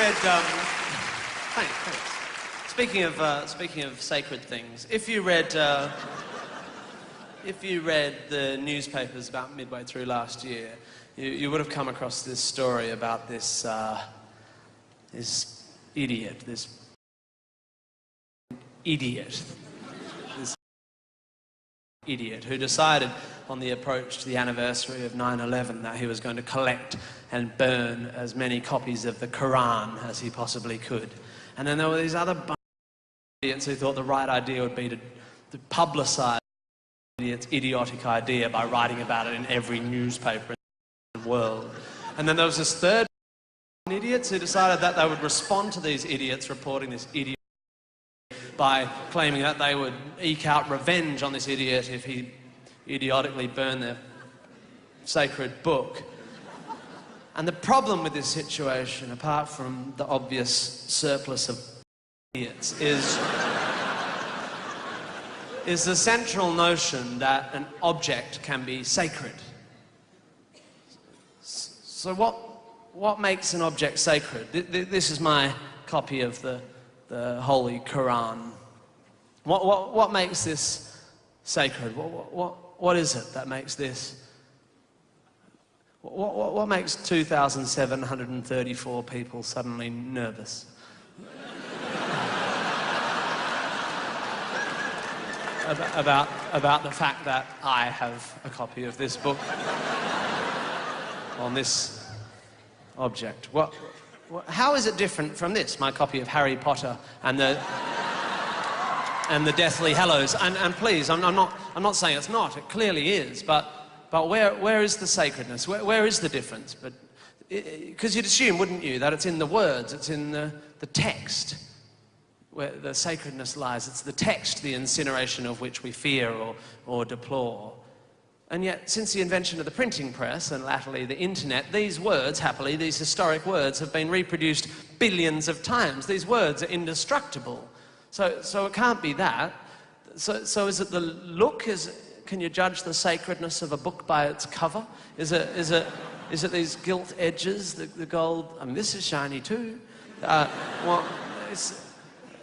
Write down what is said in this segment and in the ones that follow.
read, thanks. Speaking of sacred things, if you read the newspapers about midway through last year, you would have come across this story about this idiot, this idiot who decided on the approach to the anniversary of 9/11 that he was going to collect and burn as many copies of the Quran as he possibly could. And then there were these other idiots who thought the right idea would be to publicise the idiot's idiotic idea by writing about it in every newspaper in the world. And then there was this third idiots who decided that they would respond to these idiots reporting this idiot by claiming that they would eke out revenge on this idiot if he idiotically burned their sacred book. And the problem with this situation, apart from the obvious surplus of idiots, is the central notion that an object can be sacred. So what makes an object sacred? This is my copy of the Holy Quran. What makes this sacred? What is it that makes this? What makes 2,734 people suddenly nervous? about the fact that I have a copy of this book on this object. How is it different from this, my copy of Harry Potter and the Deathly Hallows? And please, I'm not saying it's not. It clearly is. But where is the sacredness? Where is the difference? But because you'd assume, wouldn't you, that it's in the words, it's in the text where the sacredness lies. It's the text, the incineration of which we fear or deplore. And yet, since the invention of the printing press and latterly the internet, these words, happily, these historic words, have been reproduced billions of times. These words are indestructible. So it can't be that. So is it the look? Can you judge the sacredness of a book by its cover? Is it these gilt edges, the gold? I mean, this is shiny too.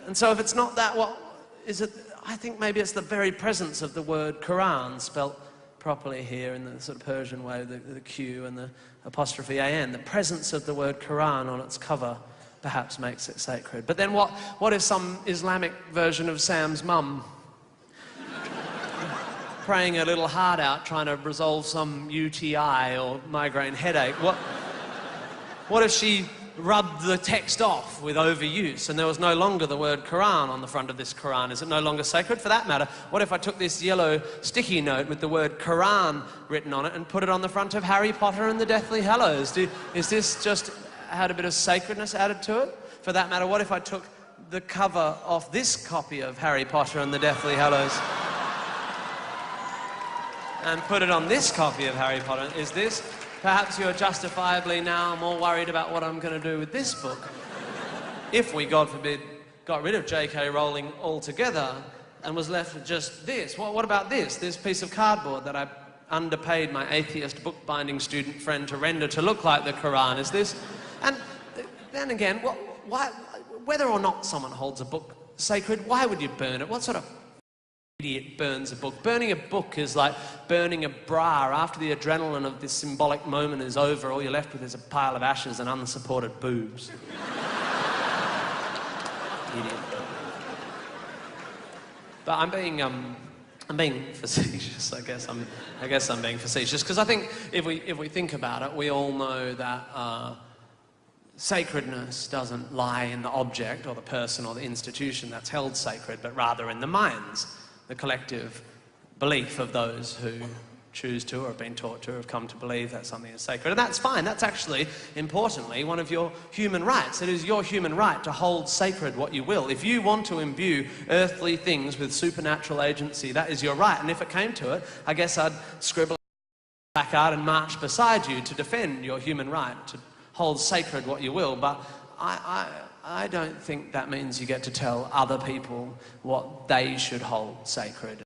And so if it's not that, what is it? I think maybe it's the very presence of the word Quran spelt properly here in the sort of Persian way, the Q and the apostrophe AN. The presence of the word Quran on its cover perhaps makes it sacred. But then what if some Islamic version of Sam's mum praying a little heart out, trying to resolve some UTI or migraine headache? What if she rubbed the text off with overuse and there was no longer the word Quran on the front of this Quran? Is it no longer sacred? For that matter, what if I took this yellow sticky note with the word Quran written on it and put it on the front of Harry Potter and the Deathly Hallows? Is this just had a bit of sacredness added to it? For that matter, what if I took the cover off this copy of Harry Potter and the Deathly Hallows and put it on this copy of Harry Potter? Is this? Perhaps you're justifiably now more worried about what I'm going to do with this book. If we, God forbid, got rid of J.K. Rowling altogether and was left with just this. What about this? This piece of cardboard that I underpaid my atheist bookbinding student friend to render to look like the Quran. Is this? And then again, whether or not someone holds a book sacred, why would you burn it? What sort of idiot burns a book? Burning a book is like burning a bra. After the adrenaline of this symbolic moment is over, all you're left with is a pile of ashes and unsupported boobs. Idiot. But I'm being facetious. I guess I'm being facetious because I think if we think about it, we all know that sacredness doesn't lie in the object or the person or the institution that's held sacred, but rather in the minds, the collective belief of those who choose to or have been taught to or have come to believe that something is sacred. And that's fine. That's actually, importantly, one of your human rights. It is your human right to hold sacred what you will. If you want to imbue earthly things with supernatural agency, that is your right. And if it came to it, I guess I'd scribble a placard and march beside you to defend your human right to hold sacred what you will. But I don't think that means you get to tell other people what they should hold sacred.